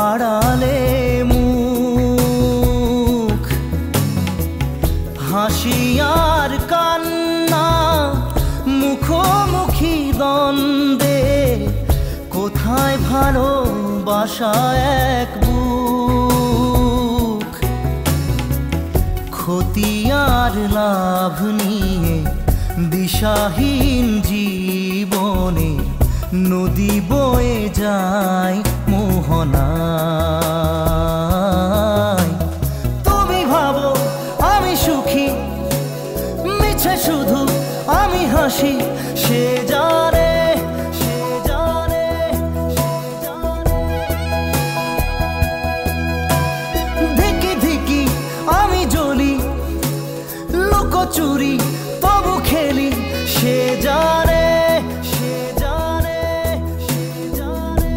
আড়ালে মুখ, হাসি আর কান্না মুখোমুখি দ্বন্দ্বে, কোথায় ভালোবাসা এক বুক। ক্ষতি আর লাভ নিয়ে দিশাহীন জীবনে নদী বয়ে যায় মোহনায়। তুমি ভাবো আমি সুখী, মিছে শুধু আমি হাসি, সে জানে, সে জানে, সে জানে। ধিকি ধিকি আমি জ্বলি, লুকোচুরি তবু খেলি, সে জানে, সে জানে, সে জানে।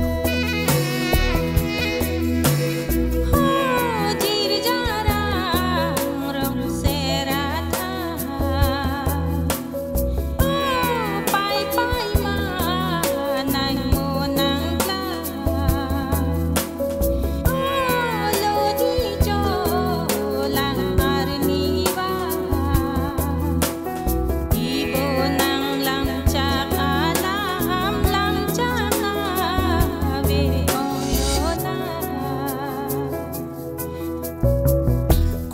Jir jarang rom serata, pai pai ma nang mo nang la, lo di jo lang arni ba, ibo nang lang chak alam lang chak ave oyo na.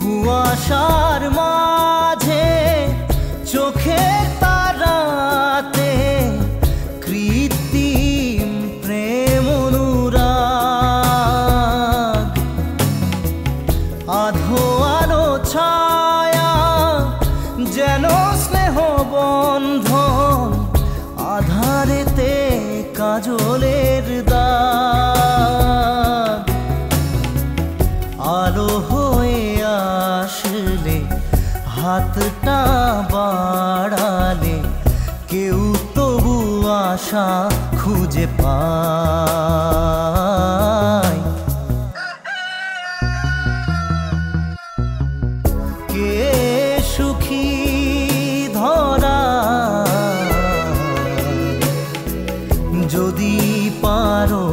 কুয়াশার মাঝে চোখের তারাতে কৃত্রিম প্রেম অনুরাগ, আধো আলো ছায়া যেন স্নেহ বন্ধন, আধারেতে কাজলের দাগ। আলো হয়ে আসলে হাতটা বাড়ালে কেউ তবু আশা খুঁজে পায়। কে সুখী ধরা যদি পারো